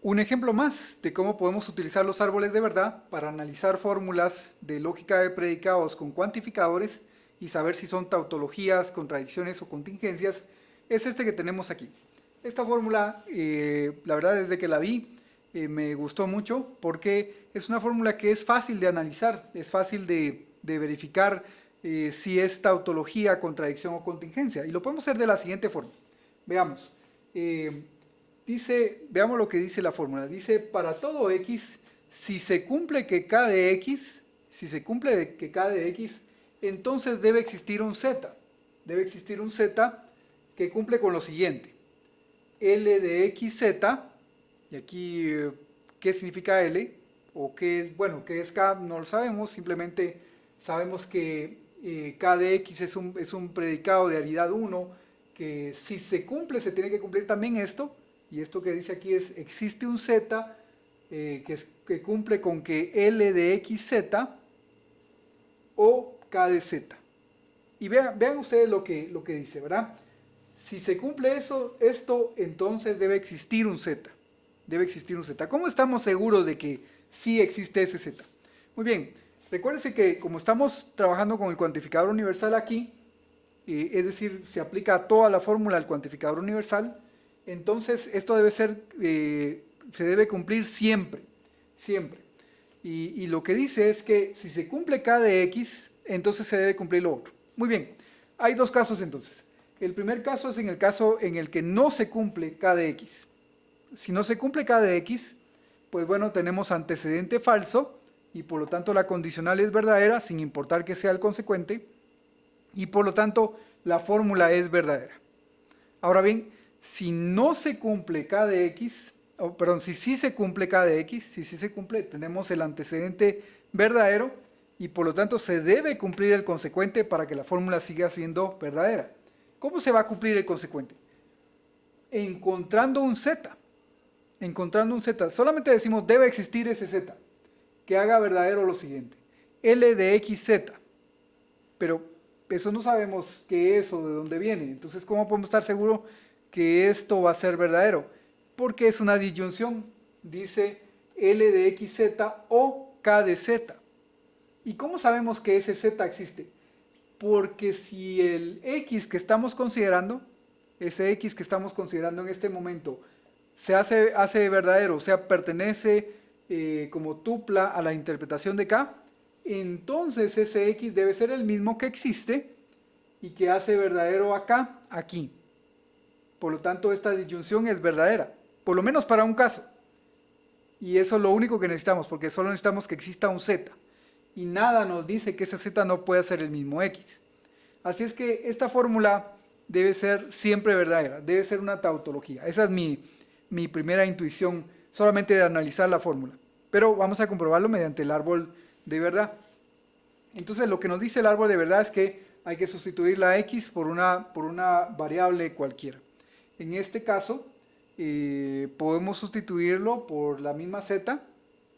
Un ejemplo más de cómo podemos utilizar los árboles de verdad para analizar fórmulas de lógica de predicados con cuantificadores y saber si son tautologías, contradicciones o contingencias, es este que tenemos aquí. Esta fórmula, la verdad desde que la vi, me gustó mucho porque es una fórmula que es fácil de analizar, es fácil de verificar si es tautología, contradicción o contingencia. Y lo podemos hacer de la siguiente forma. Veamos. Eh, Veamos lo que dice la fórmula. Dice, para todo x, si se cumple que k de x, si se cumple que k de x, entonces debe existir un z. Debe existir un z que cumple con lo siguiente. L de xz, y aquí, ¿qué significa L? O qué es, bueno, qué es K, no lo sabemos, simplemente sabemos que K de X es un predicado de aridad 1, que si se cumple, se tiene que cumplir también esto, y esto que dice aquí es, existe un Z que cumple con que L de XZ o K de Z. Y vean ustedes lo que dice, ¿verdad? Si se cumple esto, entonces debe existir un Z. Debe existir un Z. ¿Cómo estamos seguros de que sí existe ese Z? Muy bien, recuérdense que como estamos trabajando con el cuantificador universal aquí, es decir, se aplica toda la fórmula al cuantificador universal, entonces esto debe ser, se debe cumplir siempre, siempre. Y lo que dice es que si se cumple k de x, entonces se debe cumplir lo otro. Muy bien, hay dos casos entonces. El primer caso es en el caso en el que no se cumple k de x. Si no se cumple k de x, pues bueno, tenemos antecedente falso y por lo tanto la condicional es verdadera sin importar que sea el consecuente y por lo tanto la fórmula es verdadera. Ahora bien, si no se cumple k de x, perdón, si sí se cumple k de x, si sí se cumple, tenemos el antecedente verdadero y por lo tanto se debe cumplir el consecuente para que la fórmula siga siendo verdadera. ¿Cómo se va a cumplir el consecuente? Encontrando un z. Encontrando un z. Solamente decimos debe existir ese z que haga verdadero lo siguiente. L de xz. Pero eso no sabemos qué es o de dónde viene. Entonces, ¿cómo podemos estar seguros que esto va a ser verdadero? Porque es una disyunción. Dice L de xz o K de z. ¿Y cómo sabemos que ese z existe? Porque si el x que estamos considerando, ese x que estamos considerando en este momento, hace verdadero, o sea, pertenece como tupla a la interpretación de k, entonces ese x debe ser el mismo que existe y que hace verdadero acá, aquí. Por lo tanto, esta disyunción es verdadera, por lo menos para un caso. Y eso es lo único que necesitamos, porque solo necesitamos que exista un z. Y nada nos dice que ese z no pueda ser el mismo x. Así es que esta fórmula debe ser siempre verdadera, debe ser una tautología. Esa es mi primera intuición, solamente de analizar la fórmula. Pero vamos a comprobarlo mediante el árbol de verdad. Entonces lo que nos dice el árbol de verdad es que hay que sustituir la x por una variable cualquiera. En este caso, podemos sustituirlo por la misma z.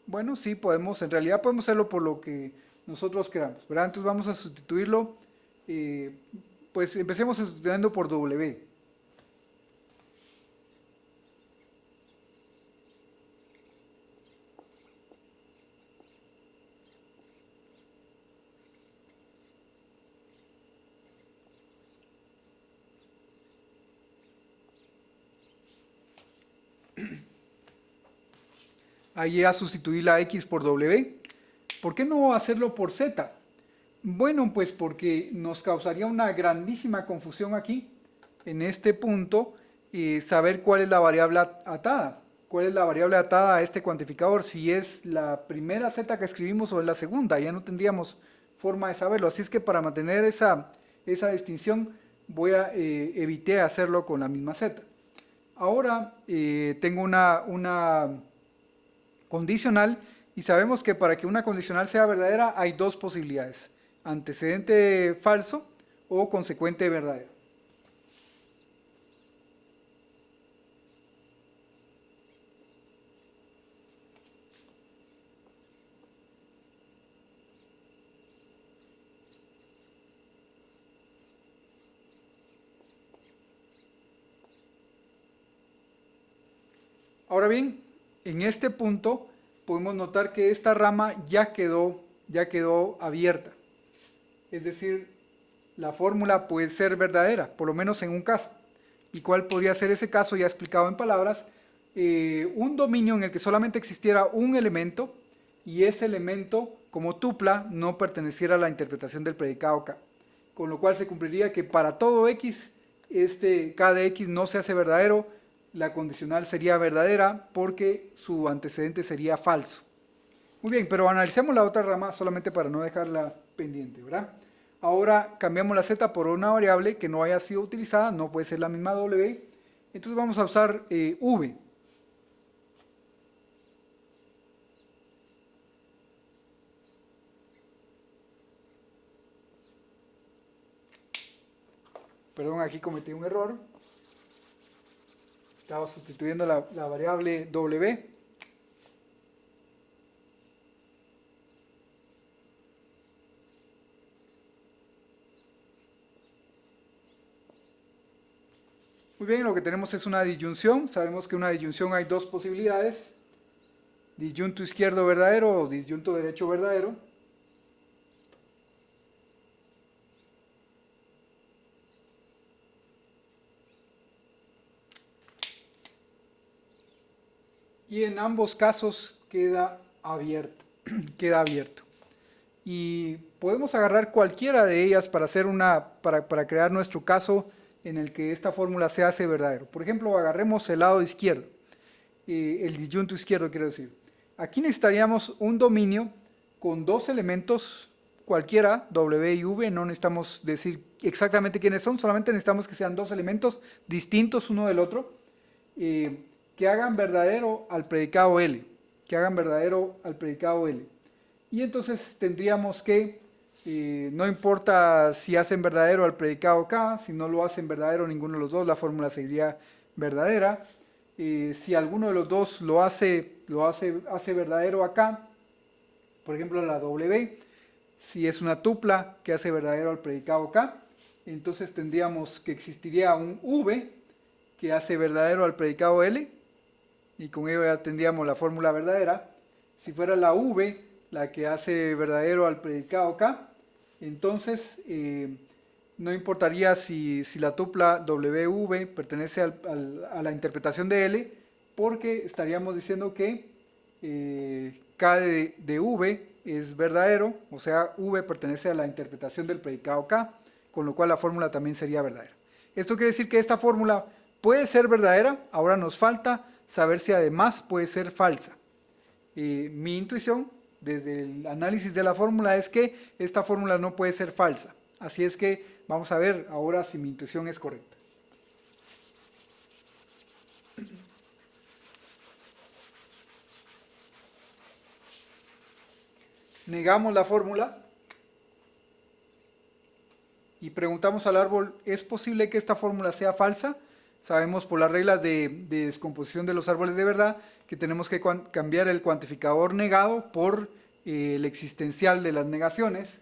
Bueno, sí, podemos, en realidad podemos hacerlo por lo que nosotros queramos, ¿verdad? Entonces vamos a sustituirlo, eh, pues empecemos sustituyendo por w. Ahí a sustituir la x por w. ¿Por qué no hacerlo por z? Bueno, pues porque nos causaría una grandísima confusión aquí, en este punto, saber cuál es la variable atada. ¿Cuál es la variable atada a este cuantificador? Si es la primera z que escribimos o es la segunda, ya no tendríamos forma de saberlo. Así es que para mantener esa distinción, evité hacerlo con la misma z. Ahora tengo una condicional y sabemos que para que una condicional sea verdadera hay dos posibilidades, antecedente falso o consecuente verdadero. Ahora bien, en este punto podemos notar que esta rama ya quedó abierta. Es decir, la fórmula puede ser verdadera, por lo menos en un caso. ¿Y cuál podría ser ese caso? Ya explicado en palabras. Un dominio en el que solamente existiera un elemento y ese elemento como tupla no perteneciera a la interpretación del predicado K. Con lo cual se cumpliría que para todo X, K de X no se hace verdadero, la condicional sería verdadera porque su antecedente sería falso. Muy bien, pero analicemos la otra rama solamente para no dejarla pendiente, ¿verdad? Ahora cambiamos la z por una variable que no haya sido utilizada, no puede ser la misma w. Entonces vamos a usar v. Perdón, aquí cometí un error. Estaba sustituyendo la variable w. Muy bien, lo que tenemos es una disyunción. Sabemos que en una disyunción hay dos posibilidades. Disyunto izquierdo verdadero o disyunto derecho verdadero. Y en ambos casos queda abierto. Queda abierto. Y podemos agarrar cualquiera de ellas para hacer para crear nuestro caso en el que esta fórmula se hace verdadero. Por ejemplo, agarremos el lado izquierdo, el disyunto izquierdo quiero decir. Aquí necesitaríamos un dominio con dos elementos cualquiera, W y V, no necesitamos decir exactamente quiénes son, solamente necesitamos que sean dos elementos distintos uno del otro, que hagan verdadero al predicado L, que hagan verdadero al predicado L. Y entonces tendríamos que, no importa si hacen verdadero al predicado K, si no lo hacen verdadero ninguno de los dos, la fórmula seguiría verdadera. Si alguno de los dos hace verdadero acá, por ejemplo la W, si es una tupla que hace verdadero al predicado K, entonces tendríamos que existiría un V que hace verdadero al predicado L, y con ello ya tendríamos la fórmula verdadera. Si fuera la V la que hace verdadero al predicado K, entonces no importaría si la tupla WV pertenece a la interpretación de L, porque estaríamos diciendo que K de V es verdadero, o sea, V pertenece a la interpretación del predicado K, con lo cual la fórmula también sería verdadera. Esto quiere decir que esta fórmula puede ser verdadera, ahora nos falta saber si además puede ser falsa. Mi intuición desde el análisis de la fórmula es que esta fórmula no puede ser falsa. Así es que vamos a ver ahora si mi intuición es correcta. Negamos la fórmula y preguntamos al árbol, ¿es posible que esta fórmula sea falsa? Sabemos por las reglas de descomposición de los árboles de verdad que tenemos que cambiar el cuantificador negado por el existencial de las negaciones.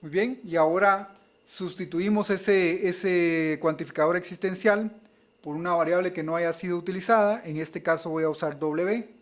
Muy bien, y ahora sustituimos ese cuantificador existencial por una variable que no haya sido utilizada. En este caso voy a usar W.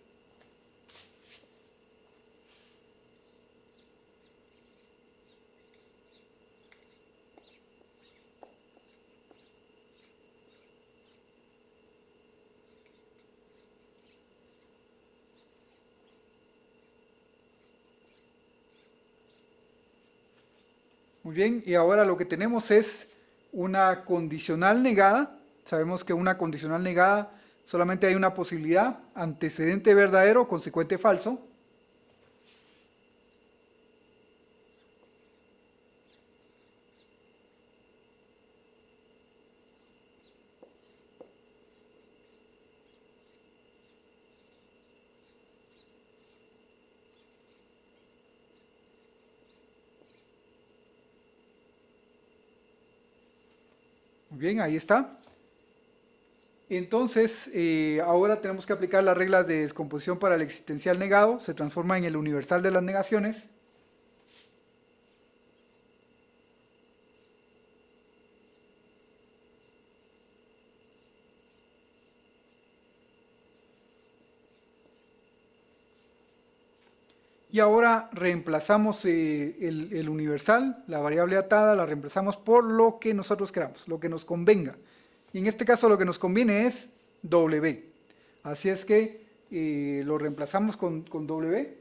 Muy bien, y ahora lo que tenemos es una condicional negada. Sabemos que una condicional negada solamente hay una posibilidad, antecedente verdadero, consecuente falso. Muy bien, ahí está. Entonces, ahora tenemos que aplicar las reglas de descomposición para el existencial negado, se transforma en el universal de las negaciones. Y ahora reemplazamos el universal, la variable atada, la reemplazamos por lo que nosotros queramos, lo que nos convenga. Y en este caso lo que nos conviene es W. Así es que lo reemplazamos con W.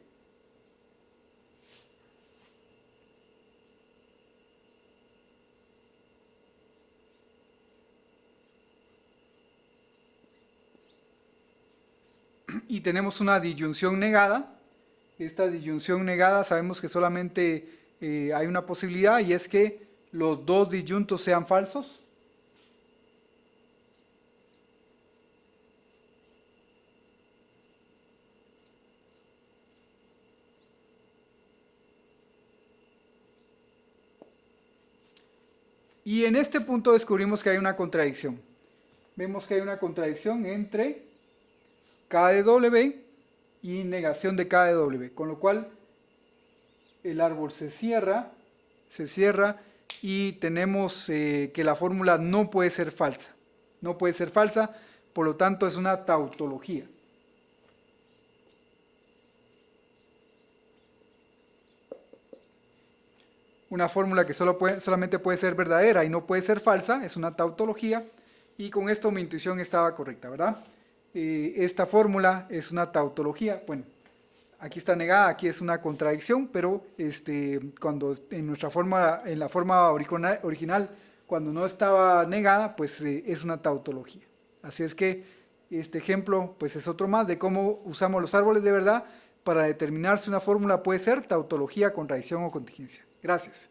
Y tenemos una disyunción negada. Esta disyunción negada sabemos que solamente hay una posibilidad y es que los dos disyuntos sean falsos. Y en este punto descubrimos que hay una contradicción. Vemos que hay una contradicción entre K de W y negación de K de W, con lo cual el árbol se cierra y tenemos que la fórmula no puede ser falsa. No puede ser falsa, por lo tanto es una tautología. Una fórmula que solamente puede ser verdadera y no puede ser falsa es una tautología, y con esto mi intuición estaba correcta, ¿verdad? Esta fórmula es una tautología. Bueno, aquí está negada, aquí es una contradicción, pero cuando en la forma original, cuando no estaba negada, pues es una tautología. Así es que este ejemplo pues es otro más de cómo usamos los árboles de verdad para determinar si una fórmula puede ser tautología, contradicción o contingencia. Gracias.